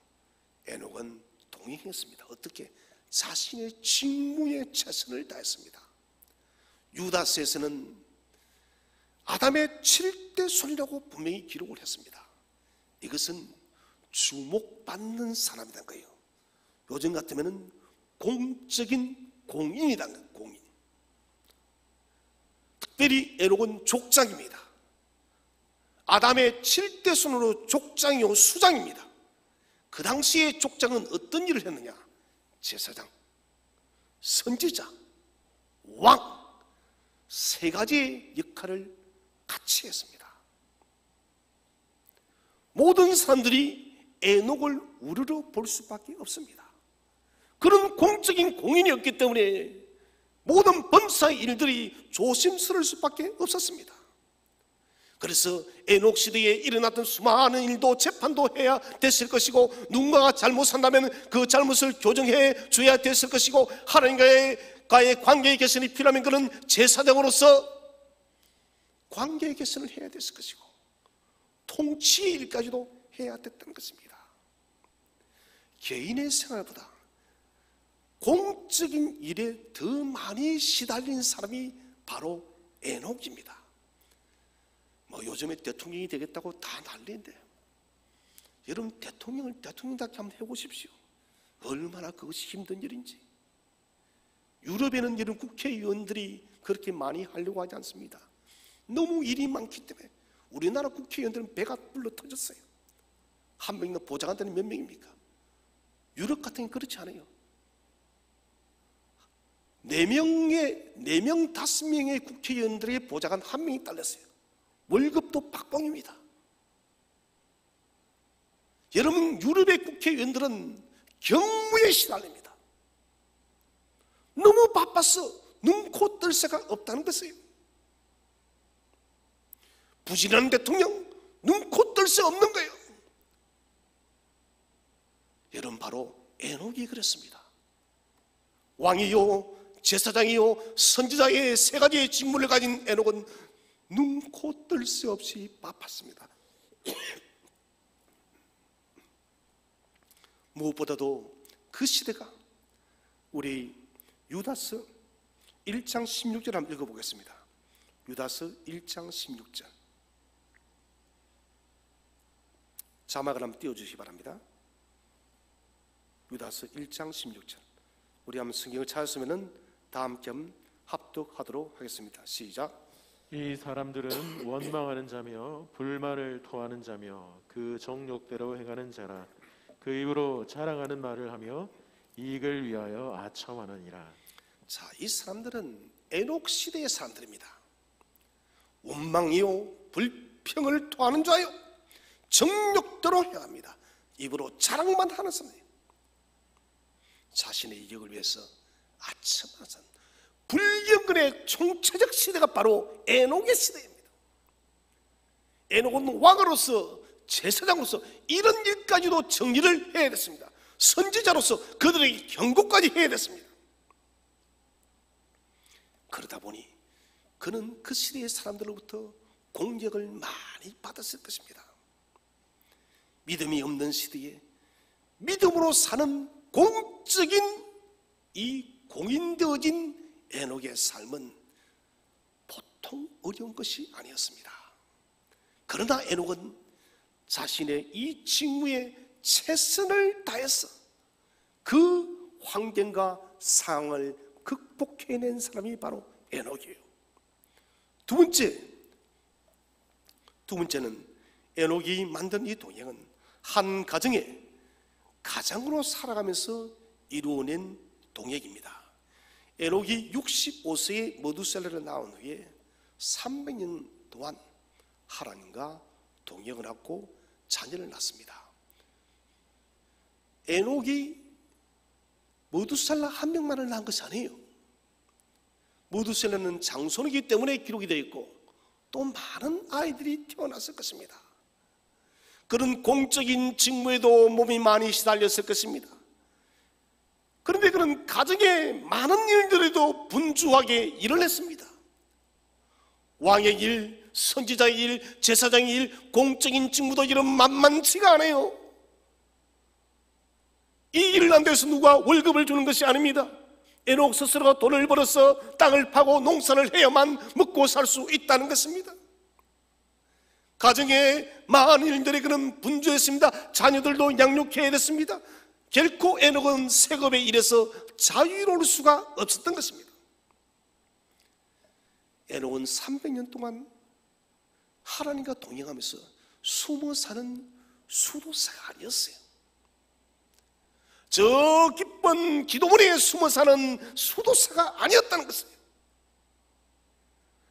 에녹은 동행했습니다. 어떻게? 자신의 직무에 최선을 다했습니다. 유다서에서는 아담의 7대 손이라고 분명히 기록을 했습니다. 이것은 주목받는 사람이란 거예요. 요즘 같으면 공적인 공인이란 거예요. 공인. 특별히 에녹은 족장입니다. 아담의 7대 손으로 족장이요 수장입니다. 그 당시에 족장은 어떤 일을 했느냐? 제사장, 선지자, 왕, 세 가지의 역할을 같이 했습니다. 모든 사람들이 에녹을 우르르 볼 수밖에 없습니다. 그런 공적인 공인이었기 때문에 모든 범사의 일들이 조심스러울 수밖에 없었습니다. 그래서 에녹 시대에 일어났던 수많은 일도 재판도 해야 됐을 것이고, 누군가가 잘못 산다면 그 잘못을 교정해 줘야 됐을 것이고, 하나님과의 관계의 개선이 필요하면 그는 제사장으로서 관계의 개선을 해야 됐을 것이고, 통치의 일까지도 해야 됐다는 것입니다. 개인의 생활보다 공적인 일에 더 많이 시달린 사람이 바로 에녹입니다. 요즘에 대통령이 되겠다고 다 난리인데, 여러분 대통령을 대통령답게 한번 해보십시오. 얼마나 그것이 힘든 일인지. 유럽에는 이런 국회의원들이 그렇게 많이 하려고 하지 않습니다. 너무 일이 많기 때문에. 우리나라 국회의원들은 배가 불러 터졌어요. 한 명이나 보좌관들은 몇 명입니까? 유럽 같은 게 그렇지 않아요. 4명, 5명의 국회의원들의 보좌관 1명이 딸렸어요. 월급도 박봉입니다. 여러분, 유럽의 국회의원들은 경무에 시달립니다. 너무 바빠서 눈, 코 뜰 새가 없다는 것이에요. 부진한 대통령, 눈, 코 뜰 새 없는 거예요. 여러분, 바로 에녹이 그랬습니다. 왕이요, 제사장이요, 선지자의 세 가지의 직무를 가진 에녹은 눈, 코 뜰 새 없이 바빴습니다. 무엇보다도 그 시대가 우리 유다서 1장 16절 한번 읽어보겠습니다. 유다서 1장 16절. 자막을 한번 띄워주시기 바랍니다. 유다서 1장 16절. 우리 한번 성경을 찾았으면 다 함께 합독하도록 하겠습니다. 시작. 이 사람들은 원망하는 자며 불만을 토하는 자며 그 정욕대로 행하는 자라. 그 입으로 자랑하는 말을 하며 이익을 위하여 아첨하느니라. 자, 이 사람들은 에녹 시대의 사람들입니다. 원망이요 불평을 토하는 자요 정욕대로 행합니다. 입으로 자랑만 하는 사람이에요. 자신의 이익을 위해서 아첨하는 사람. 불경건의 총체적 시대가 바로 에녹의 시대입니다. 에녹은 왕으로서 제사장으로서 이런 일까지도 정리를 해야 됐습니다. 선지자로서 그들에게 경고까지 해야 됐습니다. 그러다 보니 그는 그 시대의 사람들로부터 공격을 많이 받았을 것입니다. 믿음이 없는 시대에 믿음으로 사는 공적인 이 공인되어진 에녹의 삶은 보통 어려운 것이 아니었습니다. 그러나 에녹은 자신의 이 직무에 최선을 다해서 그 환경과 상황을 극복해낸 사람이 바로 에녹이에요. 두 번째는 에녹이 만든 이 동행은 한 가정에 가장으로 살아가면서 이루어낸 동행입니다. 에녹이 65세에 머두살라를 낳은 후에 300년 동안 하나님과 동행을 하고 자녀를 낳습니다. 에녹이 머두살라 한 명만을 낳은 것이 아니에요. 머두살라는 장손이기 때문에 기록이 되어 있고 또 많은 아이들이 태어났을 것입니다. 그런 공적인 직무에도 몸이 많이 시달렸을 것입니다. 그런데 그런 가정의 많은 일들에도 분주하게 일을 했습니다. 왕의 일, 선지자의 일, 제사장의 일, 공적인 직무도 이런 만만치가 않아요. 이 일을 안 돼서 누가 월급을 주는 것이 아닙니다. 에녹 스스로가 돈을 벌어서 땅을 파고 농사를 해야만 먹고 살 수 있다는 것입니다. 가정에 많은 일들이 그는 분주했습니다. 자녀들도 양육해야 됐습니다. 결코 에녹은 세급의 일에서 자유로울 수가 없었던 것입니다. 에녹은 300년 동안 하나님과 동행하면서 숨어 사는 수도사가 아니었어요. 저 깊은 기도문에 숨어 사는 수도사가 아니었다는 것이에요.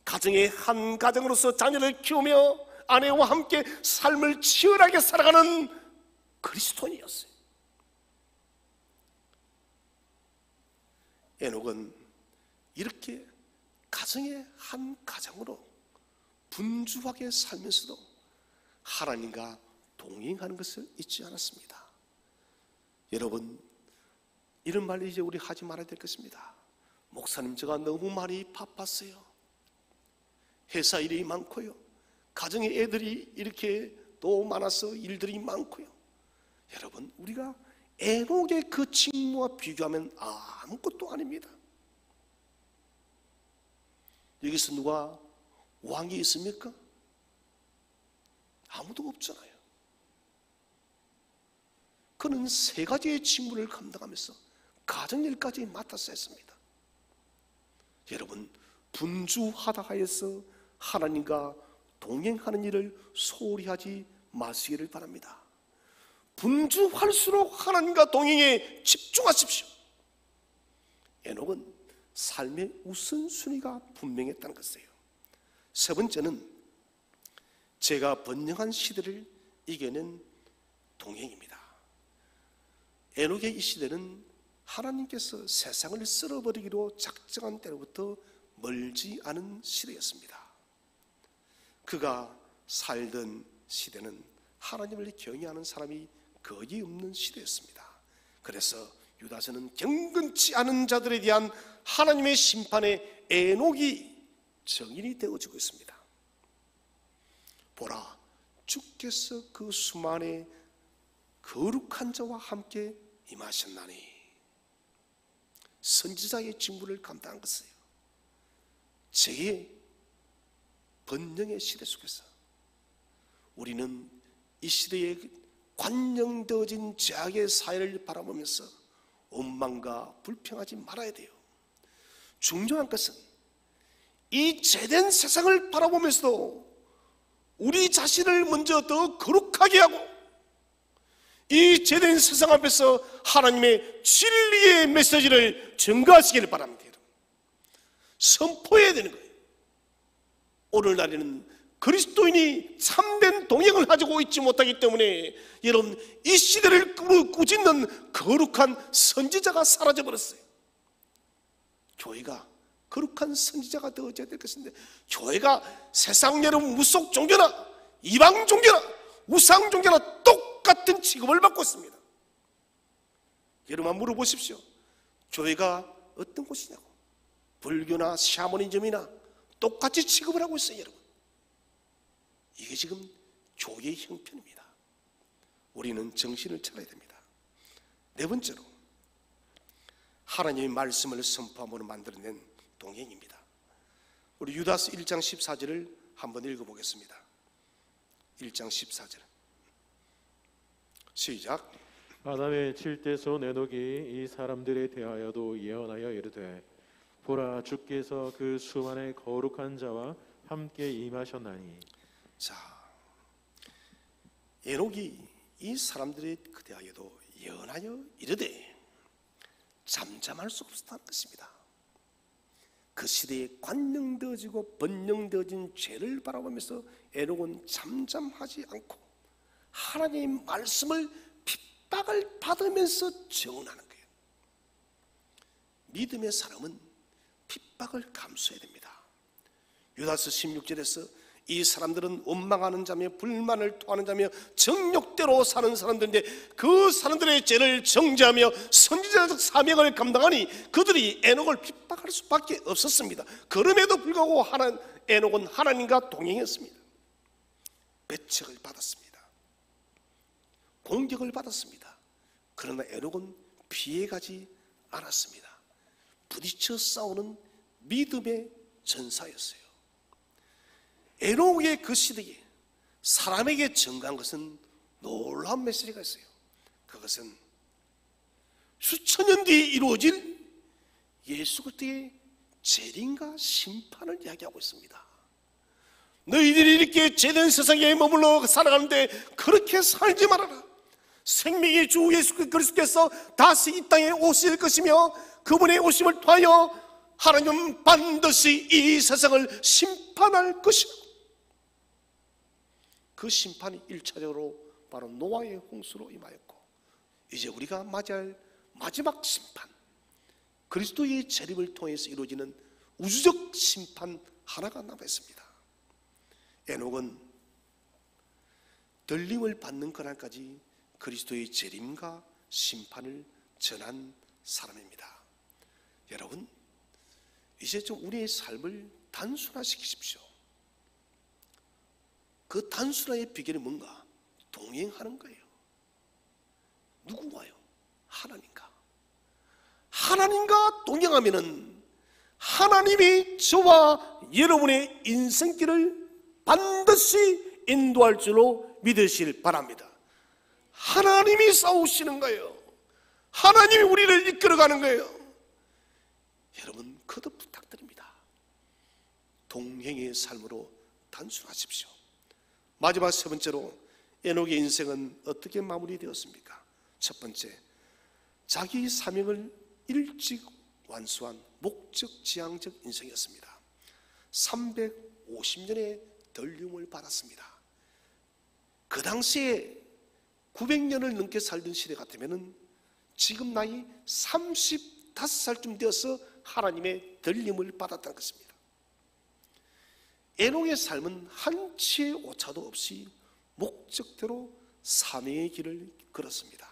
가정의 한 가정으로서 자녀를 키우며 아내와 함께 삶을 치열하게 살아가는 그리스도인이었어요. 에녹은 이렇게 가정의 한 가정으로 분주하게 살면서도 하나님과 동행하는 것을 잊지 않았습니다. 여러분, 이런 말 이제 우리 하지 말아야 될 것입니다. 목사님, 제가 너무 많이 바빴어요. 회사 일이 많고요. 가정에 애들이 이렇게 또 많아서 일들이 많고요. 여러분, 우리가 에녹의 그 직무와 비교하면 아무것도 아닙니다. 여기서 누가 왕이 있습니까? 아무도 없잖아요. 그는 세 가지의 직무를 감당하면서 가정일까지 맡아서 했습니다. 여러분, 분주하다 하여서 하나님과 동행하는 일을 소홀히 하지 마시기를 바랍니다. 분주할수록 하나님과 동행에 집중하십시오. 에녹은 삶의 우선순위가 분명했다는 것이에요. 세 번째는 제가 번영한 시대를 이겨낸 동행입니다. 에녹의 이 시대는 하나님께서 세상을 쓸어버리기로 작정한 때로부터 멀지 않은 시대였습니다. 그가 살던 시대는 하나님을 경외하는 사람이 거의 없는 시대였습니다. 그래서 유다서는 경건치 않은 자들에 대한 하나님의 심판에 에녹이 정인이 되어지고 있습니다. 보라, 주께서 그 수만의 거룩한 자와 함께 임하셨나니. 선지자의 직무를 감당한 것이에요. 제 번영의 시대 속에서 우리는 이 시대에 관영되어진 죄악의 사회를 바라보면서 원망과 불평하지 말아야 돼요. 중요한 것은 이 죄된 세상을 바라보면서도 우리 자신을 먼저 더 거룩하게 하고 이 죄된 세상 앞에서 하나님의 진리의 메시지를 전가하시기를 바랍니다. 선포해야 되는 거예요. 오늘날에는 그리스도인이 참된 동행을 가지고 있지 못하기 때문에 여러분, 이 시대를 꾸짖는 거룩한 선지자가 사라져버렸어요. 교회가 거룩한 선지자가 되어져야 될 것인데, 교회가 세상 여러분 무속 종교나 이방 종교나 우상 종교나 똑같은 취급을 받고 있습니다. 여러분 한번 물어보십시오. 교회가 어떤 곳이냐고. 불교나 샤머니즘이나 똑같이 취급을 하고 있어요, 여러분. 이게 지금 교회의 형편입니다. 우리는 정신을 차려야 됩니다. 네 번째로, 하나님의 말씀을 선포함으로 만들어낸 동행입니다. 우리 유다서 1장 14절을 한번 읽어보겠습니다. 1장 14절 시작. 아담의 칠대손 에녹이 이 사람들에 대하여도 예언하여 이르되 보라, 주께서 그 수만의 거룩한 자와 함께 임하셨나니. 자, 에녹이 이 사람들에 대하여도 예언하여 이르되 잠잠할 수 없었다는 것입니다. 그 시대에 관영되어지고 번영되어진 죄를 바라보면서 에녹은 잠잠하지 않고 하나님의 말씀을 핍박을 받으면서 증언하는 거예요. 믿음의 사람은 핍박을 감수해야 됩니다. 유다서 16절에서 이 사람들은 원망하는 자며 불만을 토하는 자며 정욕대로 사는 사람들인데 그 사람들의 죄를 정죄하며 선지자적 사명을 감당하니 그들이 에녹을 핍박할 수밖에 없었습니다. 그럼에도 불구하고 에녹은 하나님과 동행했습니다. 배척을 받았습니다. 공격을 받았습니다. 그러나 에녹은 피해가지 않았습니다. 부딪혀 싸우는 믿음의 전사였어요. 에녹의 그 시대에 사람에게 증가한 것은 놀라운 메시지가 있어요. 그것은 수천 년 뒤에 이루어질 예수 그리스도의 재림과 심판을 이야기하고 있습니다. 너희들이 이렇게 죄된 세상에 머물러 살아가는데 그렇게 살지 말아라. 생명의 주 예수 그리스도께서 다시 이 땅에 오실 것이며 그분의 오심을 통하여 하나님은 반드시 이 세상을 심판할 것이고, 그 심판이 1차적으로 바로 노아의 홍수로 임하였고, 이제 우리가 맞이할 마지막 심판, 그리스도의 재림을 통해서 이루어지는 우주적 심판 하나가 남아있습니다. 에녹은 들림을 받는 그날까지 그리스도의 재림과 심판을 전한 사람입니다. 여러분, 이제 좀 우리의 삶을 단순화시키십시오. 그 단순화의 비결이 뭔가? 동행하는 거예요. 누구와요? 하나님과. 하나님과 동행하면은 하나님이 저와 여러분의 인생길을 반드시 인도할 줄로 믿으실 바랍니다. 하나님이 싸우시는 거예요. 하나님이 우리를 이끌어가는 거예요. 여러분, 거듭 부탁드립니다. 동행의 삶으로 단순하십시오. 마지막 세 번째로, 에녹의 인생은 어떻게 마무리되었습니까? 첫 번째, 자기 사명을 일찍 완수한 목적지향적 인생이었습니다. 350년의 덜림을 받았습니다. 그 당시에 900년을 넘게 살던 시대 같으면 지금 나이 35살쯤 되어서 하나님의 덜림을 받았다는 것입니다. 에녹의 삶은 한치의 오차도 없이 목적대로 사명의 길을 걸었습니다.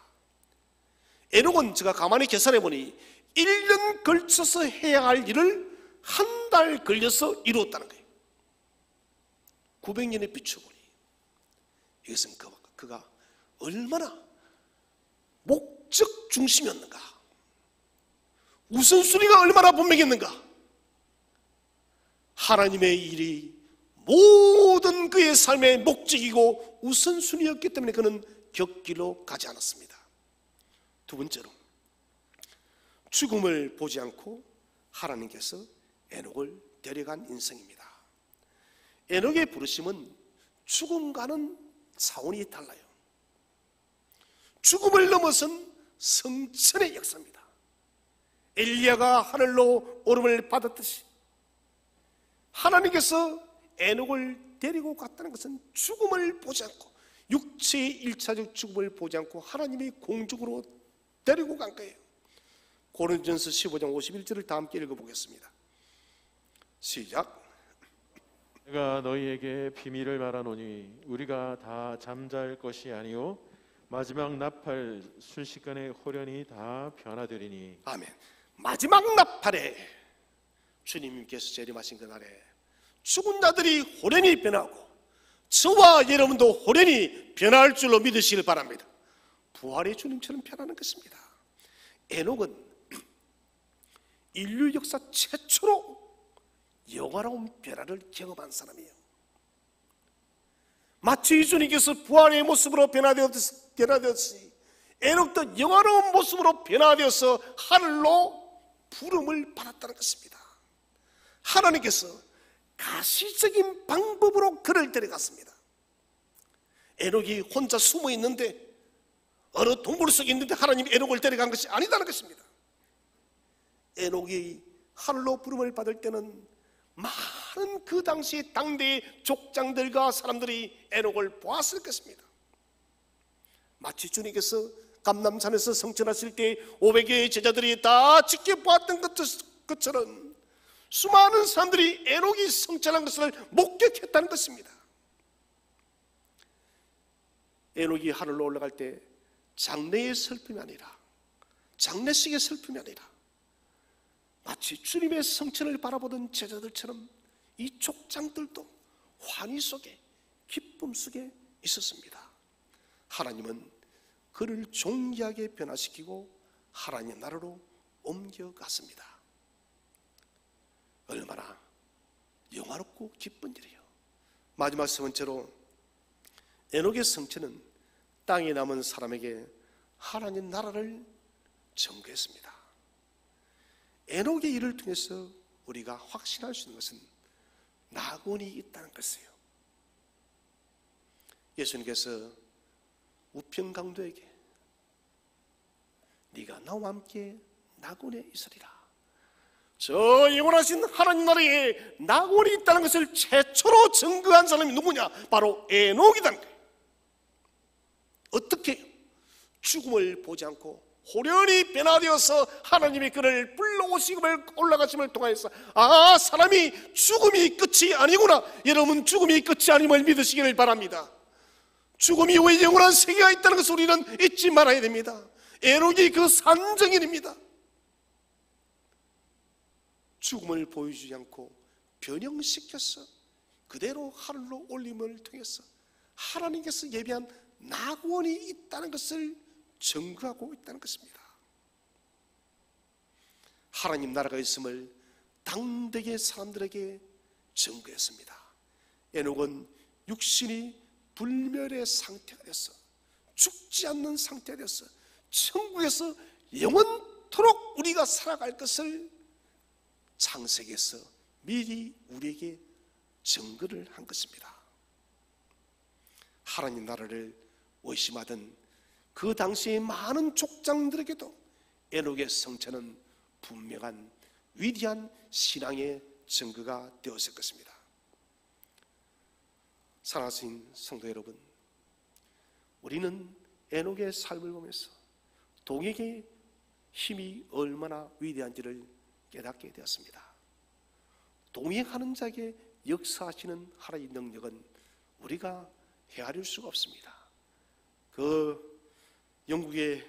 에녹은 제가 가만히 계산해 보니 1년 걸쳐서 해야 할 일을 한 달 걸려서 이루었다는 거예요. 900년에 비춰보니 이것은 그가 얼마나 목적 중심이었는가, 우선순위가 얼마나 분명했는가. 하나님의 일이 모든 그의 삶의 목적이고 우선순위였기 때문에 그는 곁길로 가지 않았습니다. 두 번째로, 죽음을 보지 않고 하나님께서 에녹을 데려간 인생입니다. 에녹의 부르심은 죽음과는 차원이 달라요. 죽음을 넘어선 성천의 역사입니다. 엘리야가 하늘로 오름을 받았듯이 하나님께서 에녹을 데리고 갔다는 것은 죽음을 보지 않고, 육체의 일차적 죽음을 보지 않고 하나님이 공중으로 데리고 간 거예요. 고린도전서 15장 51절을 다 함께 읽어보겠습니다. 시작. 내가 너희에게 비밀을 말하노니 우리가 다 잠잘 것이 아니요 마지막 나팔 순식간에 호련히 다 변화되리니. 아멘. 마지막 나팔에 주님께서 재림하신 그날에 죽은 자들이 호련히 변하고 저와 여러분도 호련히 변할 줄로 믿으시길 바랍니다. 부활의 주님처럼 변하는 것입니다. 에녹은 인류 역사 최초로 영화로운 변화를 경험한 사람이에요. 마치 주님께서 부활의 모습으로 변화되었으니 에녹도 영화로운 모습으로 변화되어서 하늘로 부름을 받았다는 것입니다. 하나님께서 가시적인 방법으로 그를 데려갔습니다. 에녹이 혼자 숨어 있는데, 어느 동굴 속에 있는데 하나님이 에녹을 데려간 것이 아니다는 것입니다. 에녹이 하늘로 부름을 받을 때는 많은 그 당시 당대의 족장들과 사람들이 에녹을 보았을 것입니다. 마치 주님께서 감람산에서 성천하실 때 500여의 제자들이 다 지켜보았던 것처럼 수많은 사람들이 에녹이 성천한 것을 목격했다는 것입니다. 에녹이 하늘로 올라갈 때 장래의 슬픔이 아니라, 장례식의 슬픔이 아니라 마치 주님의 성천을 바라보던 제자들처럼 이 족장들도 환희 속에, 기쁨 속에 있었습니다. 하나님은 그를 존귀하게 변화시키고 하나님의 나라로 옮겨갔습니다. 얼마나 영화롭고 기쁜 일이에요. 마지막 세 번째로, 에녹의 성천은 땅에 남은 사람에게 하나님 나라를 증거했습니다. 에녹의 일을 통해서 우리가 확신할 수 있는 것은 낙원이 있다는 것이에요. 예수님께서 우평강도에게 네가 나와 함께 낙원에 있으리라, 저 영원하신 하나님 나라에 낙원이 있다는 것을 최초로 증거한 사람이 누구냐? 바로 에녹이라는 거예요. 어떻게? 죽음을 보지 않고 호련히 변화되어서 하나님이 그를 불러오시고 올라가심을 통하여서, 아, 사람이 죽음이 끝이 아니구나. 여러분, 죽음이 끝이 아님을 믿으시기를 바랍니다. 죽음이 왜 영원한 세계가 있다는 것을 우리는 잊지 말아야 됩니다. 에녹이 그 산증인입니다. 죽음을 보여주지 않고 변형시켜서 그대로 하늘로 올림을 통해서 하나님께서 예비한 낙원이 있다는 것을 증거하고 있다는 것입니다. 하나님 나라가 있음을 당대의 사람들에게 증거했습니다. 에녹은 육신이 불멸의 상태가 됐어, 죽지 않는 상태가 됐어, 천국에서 영원토록 우리가 살아갈 것을 창세기에서 미리 우리에게 증거를 한 것입니다. 하나님 나라를 의심하던 그 당시의 많은 족장들에게도 에녹의 성천은 분명한 위대한 신앙의 증거가 되었을 것입니다. 사랑하신 성도 여러분, 우리는 에녹의 삶을 보면서 동역의 힘이 얼마나 위대한지를 깨닫게 되었습니다. 동행하는 자에게 역사하시는 하나님의 능력은 우리가 헤아릴 수가 없습니다. 그 영국의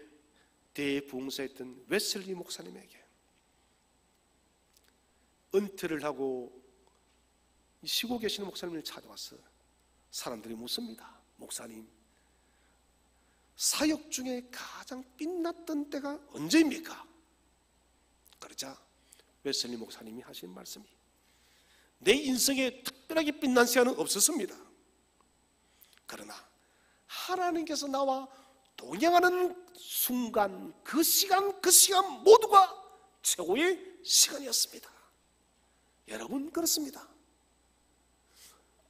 대부흥사였던 웨슬리 목사님에게 은퇴를 하고 쉬고 계시는 목사님을 찾아와서 사람들이 묻습니다. 목사님, 사역 중에 가장 빛났던 때가 언제입니까? 그러자 웨슬리 목사님이 하신 말씀이, 내 인생에 특별하게 빛난 시간은 없었습니다. 그러나 하나님께서 나와 동행하는 순간, 그 시간 모두가 최고의 시간이었습니다. 여러분, 그렇습니다.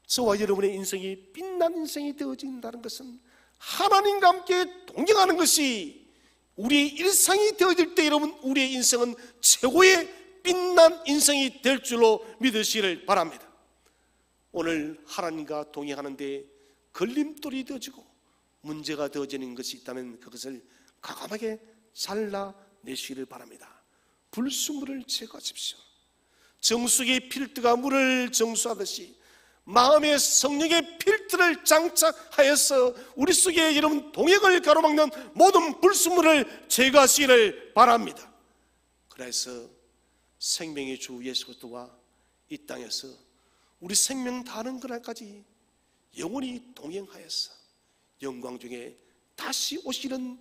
저와 여러분의 인생이 빛난 인생이 되어진다는 것은 하나님과 함께 동행하는 것이 우리의 일상이 되어질 때 여러분 우리의 인생은 최고의 빛난 인생이 될 줄로 믿으시기를 바랍니다. 오늘 하나님과 동행하는데 걸림돌이 되어지고 문제가 되어지는 것이 있다면 그것을 과감하게 잘라내시기를 바랍니다. 불순물을 제거하십시오. 정수기의 필터가 물을 정수하듯이 마음의 성령의 필터를 장착하여서 우리 속에 여러분 동행을 가로막는 모든 불순물을 제거하시기를 바랍니다. 그래서 생명의 주 예수 그리스도와 이 땅에서 우리 생명 다하는 그날까지 영원히 동행하여서 영광 중에 다시 오시는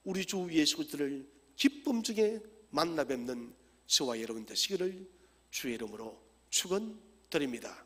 우리 주 예수 그리스도를 기쁨 중에 만나 뵙는 저와 여러분 되시기를 주의 이름으로 축원드립니다.